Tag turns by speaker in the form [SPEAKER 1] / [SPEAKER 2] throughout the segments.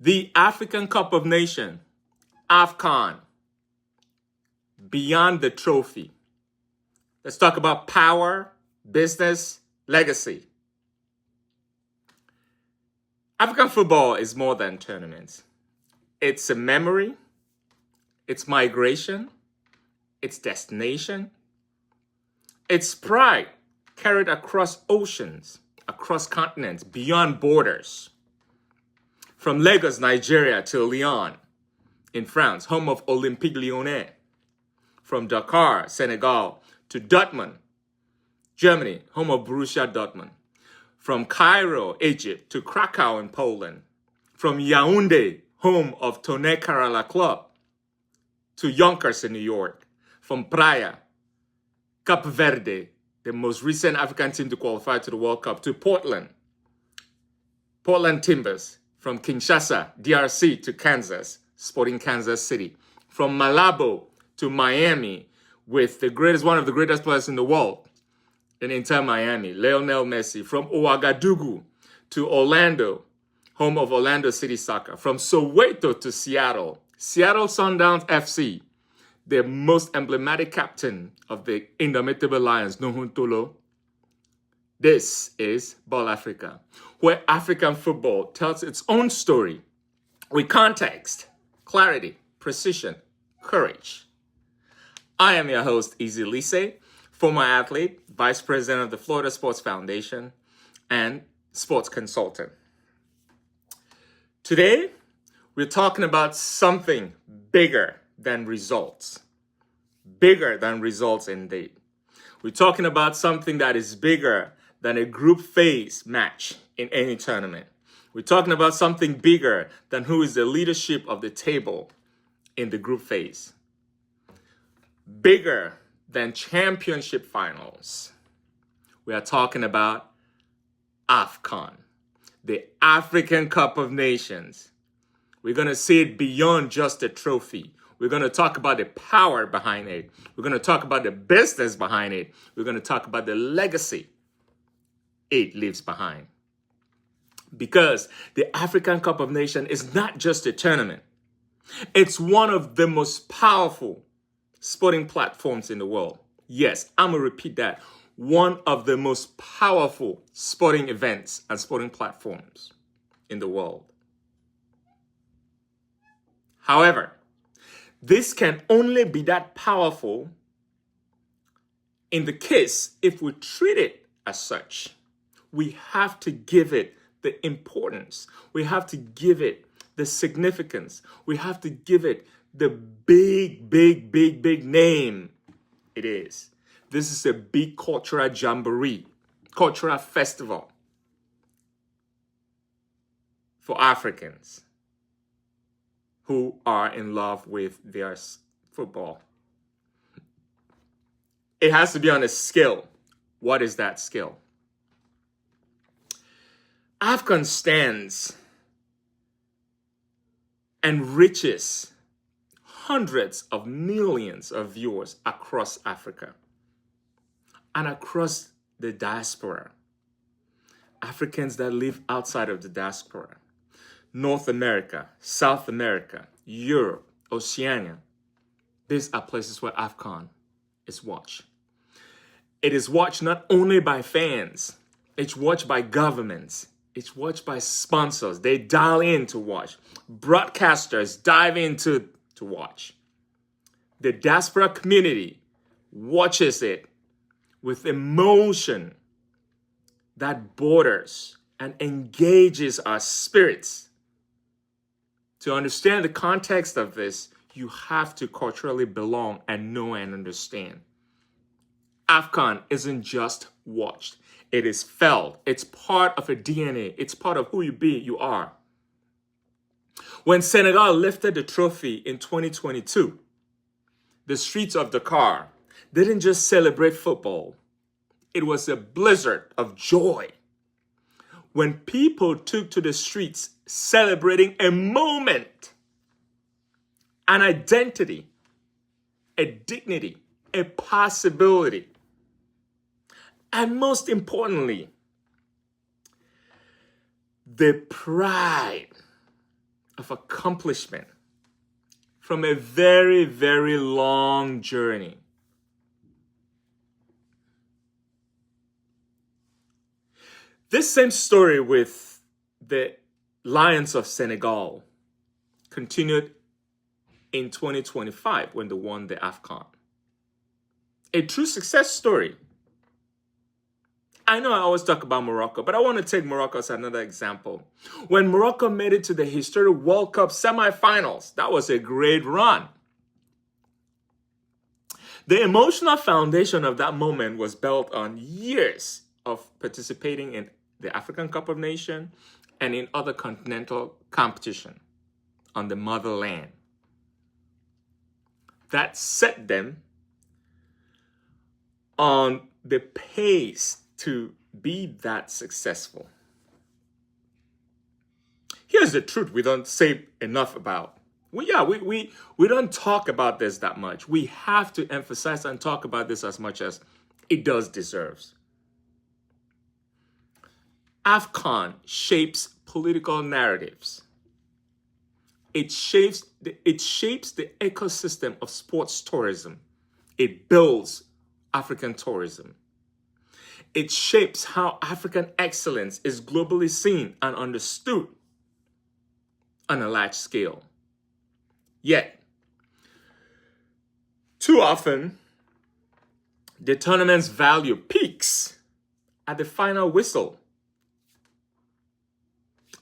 [SPEAKER 1] The African Cup of Nations, AFCON, beyond the trophy. Let's talk about power, business, legacy. African football is more than tournaments. It's a memory, it's migration, it's destination, it's pride carried across oceans, across continents, beyond borders. From Lagos, Nigeria to Lyon in France, home of Olympique Lyonnais. From Dakar, Senegal to Dortmund, Germany, home of Borussia Dortmund. From Cairo, Egypt to Krakow in Poland. From Yaoundé, home of Tonnerre Kerala Club, to Yonkers in New York. From Praia, Cape Verde, the most recent African team to qualify to the World Cup, to Portland Timbers. From Kinshasa, DRC to Kansas, Sporting Kansas City. From Malabo to Miami with one of the greatest players in the world in Inter Miami, Lionel Messi. From Ouagadougou to Orlando, home of Orlando City Soccer. From Soweto to Seattle Sundowns FC, the most emblematic captain of the indomitable Lions, Nohuntolo. This is BallAfrica, where African football tells its own story with context, clarity, precision, courage. I am your host, Liese, former athlete, vice president of the Florida Sports Foundation, and sports consultant. Today, we're talking about something bigger than results. Bigger than results indeed. We're talking about something that is bigger than a group phase match in any tournament. We're talking about something bigger than who is the leadership of the table in the group phase. Bigger than championship finals. We are talking about AFCON, the African Cup of Nations. We're going to see it beyond just a trophy. We're going to talk about the power behind it. We're going to talk about the business behind it. We're going to talk about the legacy it leaves behind. Because the African Cup of Nations is not just a tournament. It's one of the most powerful sporting platforms in the world. Yes, I'm going to repeat that. One of the most powerful sporting events and sporting platforms in the world. However, this can only be that powerful in the case if we treat it as such. We have to give it the importance. We have to give it the significance. We have to give it the big name it is. This is a big cultural jamboree, cultural festival for Africans who are in love with their football. It has to be on a scale. What is that scale? AFCON stands and reaches hundreds of millions of viewers across Africa and across the diaspora. Africans that live outside of the diaspora. North America, South America, Europe, Oceania. These are places where AFCON is watched. It is watched not only by fans, it's watched by governments. It's watched by sponsors. They dial in to watch. Broadcasters dive in to watch. The diaspora community watches it with emotion that borders and engages our spirits. To understand the context of this, you have to culturally belong and know and understand. AFCON isn't just watched. It is felt. It's part of a DNA. It's part of who you are. When Senegal lifted the trophy in 2022, the streets of Dakar didn't just celebrate football. It was a blizzard of joy. When people took to the streets celebrating a moment, an identity, a dignity, a possibility, and most importantly, the pride of accomplishment from a very, very long journey. This same story with the Lions of Senegal continued in 2025 when they won the AFCON. A true success story. I know I always talk about Morocco, but I want to take Morocco as another example. When Morocco made it to the historic World Cup semifinals, that was a great run. The emotional foundation of that moment was built on years of participating in the African Cup of Nations and in other continental competition on the motherland. That set them on the pace to be that successful. Here's the truth we don't say enough about. We don't talk about this that much. We have to emphasize and talk about this as much as it does deserves. AFCON shapes political narratives. It shapes the ecosystem of sports tourism. It builds African tourism. It shapes how African excellence is globally seen and understood on a large scale. Yet, too often, the tournament's value peaks at the final whistle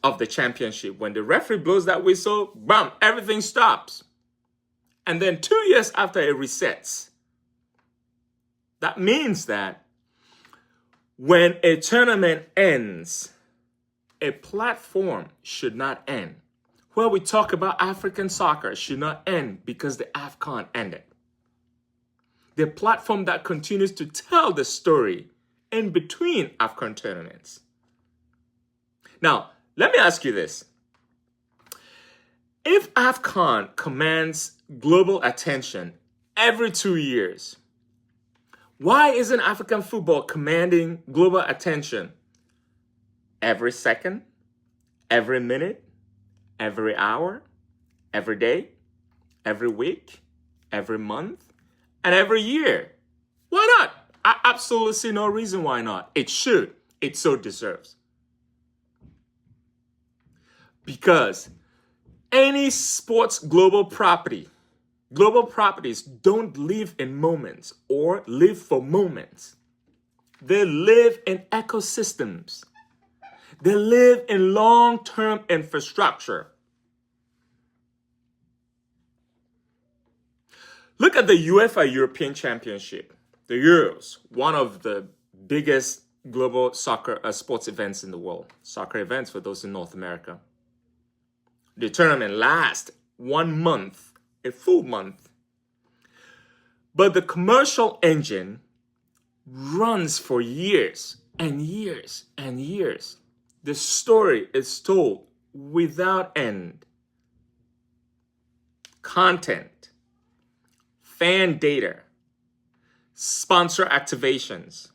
[SPEAKER 1] of the championship. When the referee blows that whistle, bam, everything stops. And then 2 years after it resets. That means that when a tournament ends, a platform should not end. Where we talk about African soccer should not end because the AFCON ended. The platform that continues to tell the story in between AFCON tournaments. Now, let me ask you this. If AFCON commands global attention every 2 years, why isn't African football commanding global attention every second, every minute, every hour, every day, every week, every month, and every year? Why not? I absolutely see no reason why not. It should. It so deserves. Because any sports global properties don't live in moments or live for moments. They live in ecosystems. They live in long-term infrastructure. Look at the UEFA European Championship, the Euros, one of the biggest global soccer sports events in the world. Soccer events for those in North America. The tournament lasts 1 month, a full month. But the commercial engine runs for years and years and years. The story is told without end. Content, fan data, sponsor activations,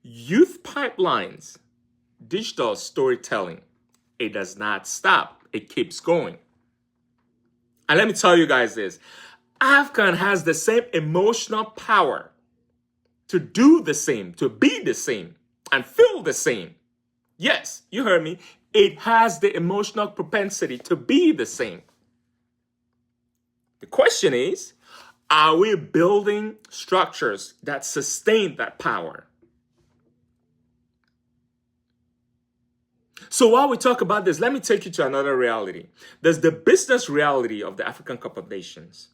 [SPEAKER 1] youth pipelines, digital storytelling. It does not stop. It keeps going. And let me tell you guys this. AFCON has the same emotional power to do the same, to be the same, and feel the same. Yes, you heard me. It has the emotional propensity to be the same. The question is, are we building structures that sustain that power? So while we talk about this, let me take you to another reality. There's the business reality of the African Cup of Nations.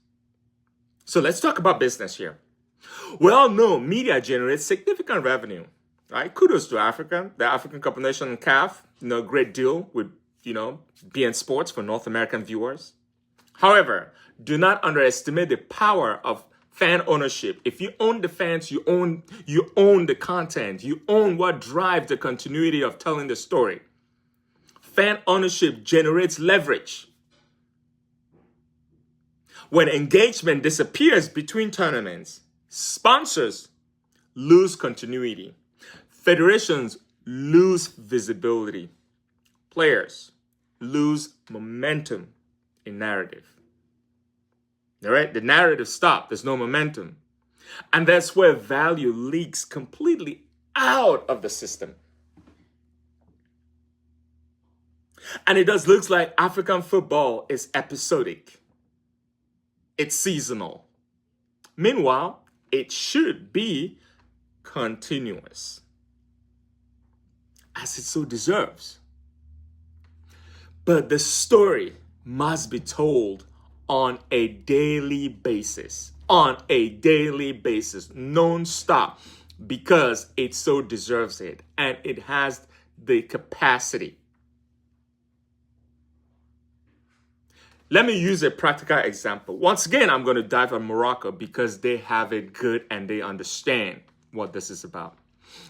[SPEAKER 1] So let's talk about business here. We all know media generates significant revenue, right? Kudos to Africa, the African Cup of Nations and CAF, great deal with, beIN Sports for North American viewers. However, do not underestimate the power of fan ownership. If you own the fans, you own the content, you own what drives the continuity of telling the story. Fan ownership generates leverage. When engagement disappears between tournaments, sponsors lose continuity. Federations lose visibility. Players lose momentum in narrative. All right? The narrative stopped. There's no momentum. And that's where value leaks completely out of the system. And it does look like African football is episodic. It's seasonal. Meanwhile, it should be continuous, as it so deserves. But the story must be told on a daily basis, non-stop, because it so deserves it, and it has the capacity. Let me use a practical example. Once again, I'm going to dive on Morocco because they have it good and they understand what this is about.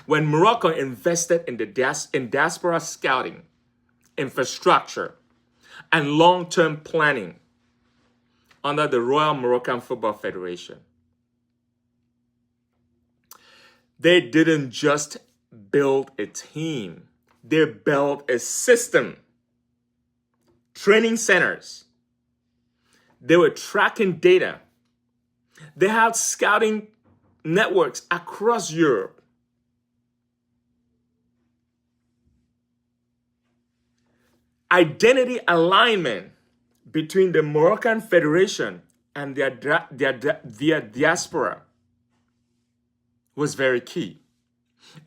[SPEAKER 1] When Morocco invested in diaspora scouting, infrastructure, and long-term planning under the Royal Moroccan Football Federation, they didn't just build a team. They built a system, training centers. They were tracking data. They had scouting networks across Europe. Identity alignment between the Moroccan Federation and their diaspora was very key.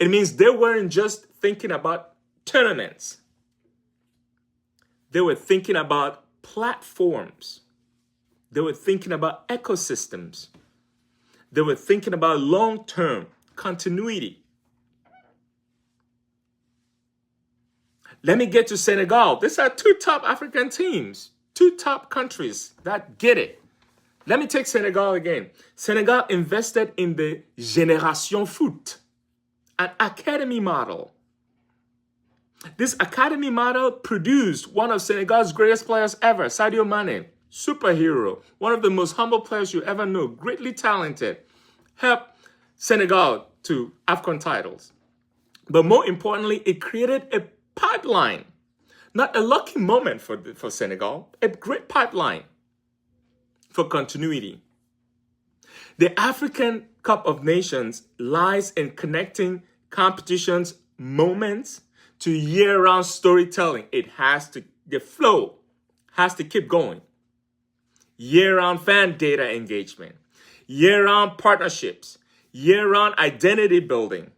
[SPEAKER 1] It means they weren't just thinking about tournaments. They were thinking about platforms. They were thinking about ecosystems. They were thinking about long-term continuity. Let me get to Senegal. These are two top African teams, two top countries that get it. Let me take Senegal again. Senegal invested in the Génération Foot, an academy model. This academy model produced one of Senegal's greatest players ever, Sadio Mane, superhero, one of the most humble players you ever know, greatly talented, helped Senegal to AFCON titles. But more importantly, it created a pipeline, not a lucky moment for Senegal, a great pipeline for continuity. The African Cup of Nations lies in connecting competitions, moments, to year-round storytelling. The flow has to keep going. Year-round fan data engagement, year-round partnerships, year-round identity building.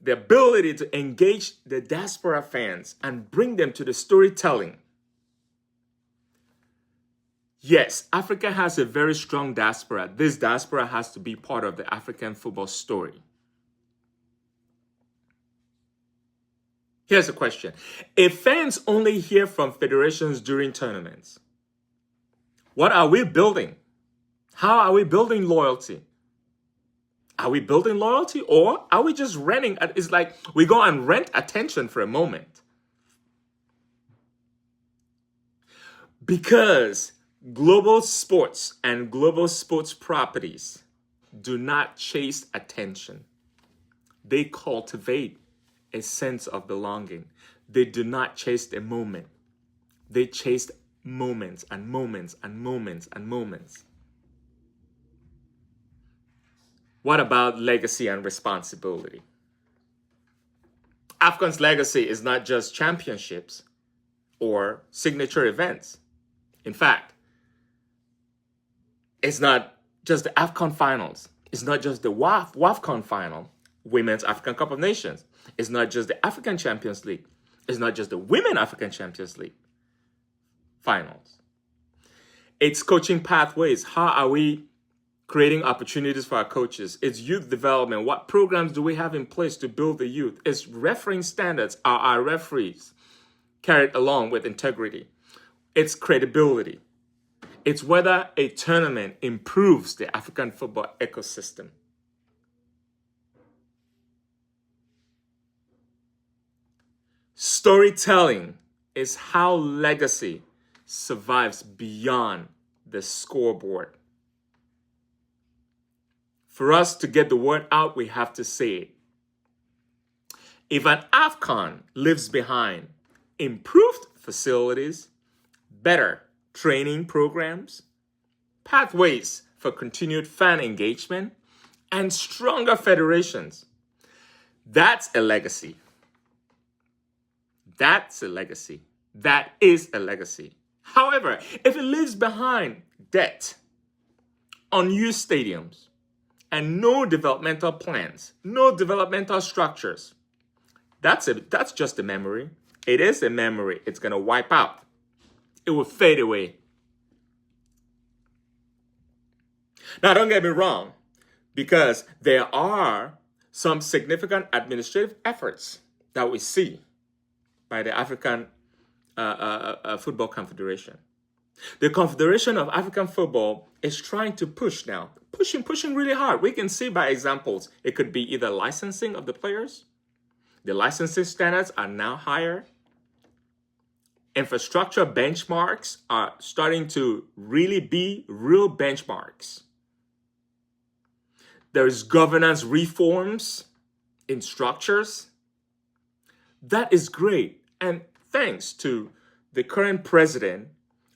[SPEAKER 1] The ability to engage the diaspora fans and bring them to the storytelling. Yes, Africa has a very strong diaspora. This diaspora has to be part of the African football story. Here's a question. If fans only hear from federations during tournaments, what are we building? How are we building loyalty? Are we building loyalty, or are we just renting? It's like we go and rent attention for a moment. Because global sports and global sports properties do not chase attention. They cultivate a sense of belonging. They do not chase a moment. They chase moments and moments and moments and moments. What about legacy and responsibility? AFCON's legacy is not just championships or signature events. In fact, it's not just the AFCON finals. It's not just the WAFCON final, Women's African Cup of Nations. It's not just the African Champions League. It's not just the Women African Champions League finals. It's coaching pathways. How are we creating opportunities for our coaches? It's youth development. What programs do we have in place to build the youth? It's refereeing standards. Are our referees carried along with integrity? It's credibility. It's whether a tournament improves the African football ecosystem. Storytelling is how legacy survives beyond the scoreboard. For us to get the word out, we have to say it. If an AFCON lives behind improved facilities, better training programs, pathways for continued fan engagement, and stronger federations. That's a legacy. That's a legacy. That is a legacy. However, if it leaves behind debt, unused stadiums, and no developmental plans, no developmental structures, that's just a memory. It is a memory. It's going to wipe out. It will fade away. Now, don't get me wrong, because there are some significant administrative efforts that we see by the African Football Confederation. The Confederation of African Football is trying to push now, pushing really hard. We can see by examples. It could be either licensing of the players. The licensing standards are now higher. Infrastructure benchmarks are starting to really be real benchmarks. There's governance reforms in structures. That is great. And thanks to the current president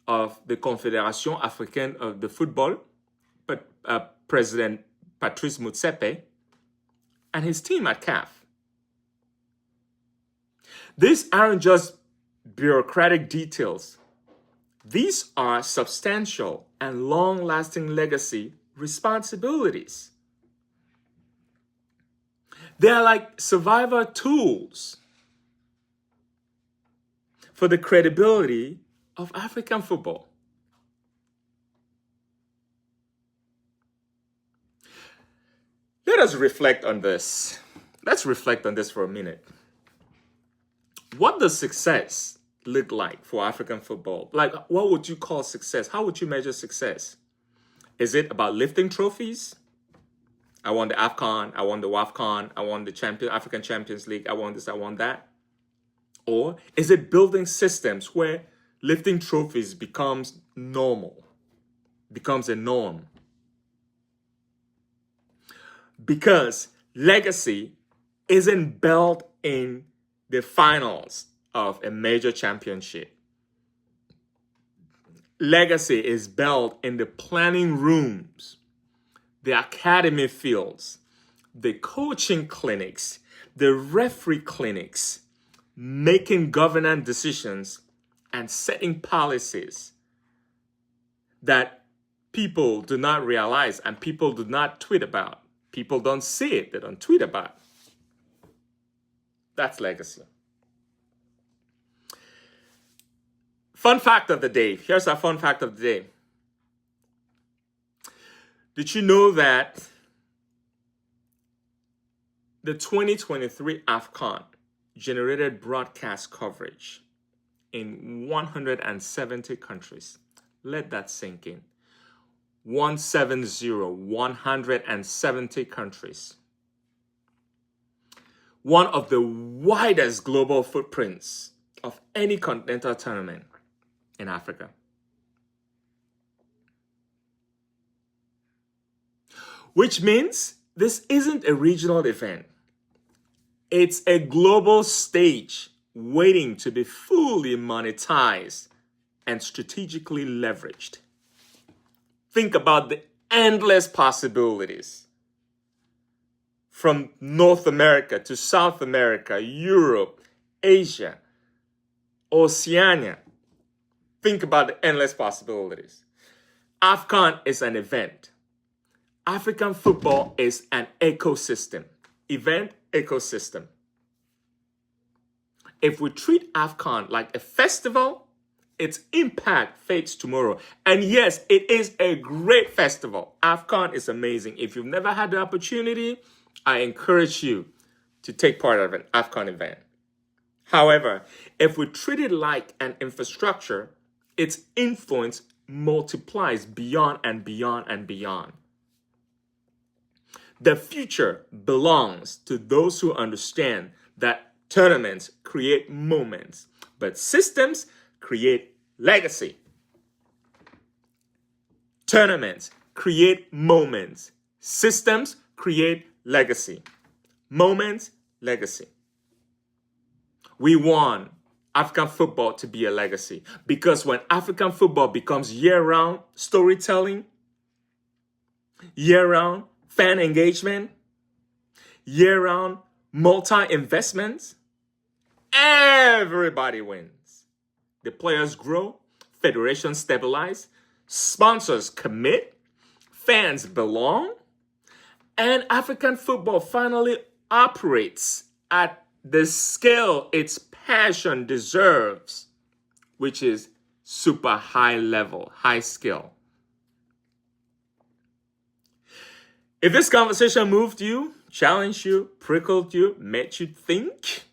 [SPEAKER 1] of the Confédération Africaine of the Football, President Patrice Motsepe, and his team at CAF. These aren't just bureaucratic details. These are substantial and long-lasting legacy responsibilities. They are like survivor tools for the credibility of African football. Let us reflect on this. Let's reflect on this for a minute. What does success look like for African football? Like, what would you call success? How would you measure success? Is it about lifting trophies? I won the AFCON, I won the WAFCON, I won the African Champions League, I won this, I won that. Or is it building systems where lifting trophies becomes normal, becomes a norm? Because legacy isn't built in the finals of a major championship. Legacy is built in the planning rooms, the academy fields, the coaching clinics, the referee clinics, making governance decisions and setting policies that people do not realize and people do not tweet about. People don't see it, they don't tweet about it. That's legacy. Fun fact of the day. Here's our fun fact of the day. Did you know that the 2023 AFCON generated broadcast coverage in 170 countries? Let that sink in. 170 countries. One of the widest global footprints of any continental tournament in Africa. Which means this isn't a regional event. It's a global stage waiting to be fully monetized and strategically leveraged. Think about the endless possibilities. From North America to South America, Europe, Asia, Oceania. Think about the endless possibilities. AFCON is an event. African football is an ecosystem. Event ecosystem. If we treat AFCON like a festival, its impact fades tomorrow. And yes, it is a great festival. AFCON is amazing. If you've never had the opportunity, I encourage you to take part of an AFCON event. However, if we treat it like an infrastructure, its influence multiplies beyond and beyond and beyond. The future belongs to those who understand that tournaments create moments, but systems create legacy. Tournaments create moments. Systems create legacy. Moments, legacy. We won African football to be a legacy. Because when African football becomes year-round storytelling, year-round fan engagement, year-round multi-investments, everybody wins. The players grow, federations stabilize, sponsors commit, fans belong, and African football finally operates at the scale its passion deserves, which is super high level, high skill. If this conversation moved you, challenged you, prickled you, made you think,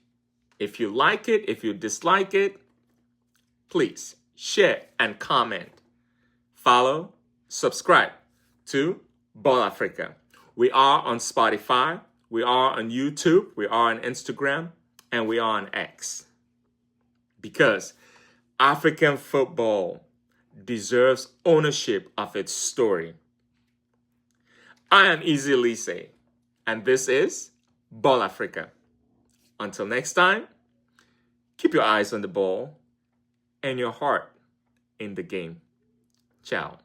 [SPEAKER 1] if you like it, if you dislike it, please share and comment. Follow, subscribe to BallAfrica. We are on Spotify, we are on YouTube, we are on Instagram, and we are on X. Because African football deserves ownership of its story. I am Liese, and this is BallAfrica. Until next time, keep your eyes on the ball and your heart in the game. Ciao.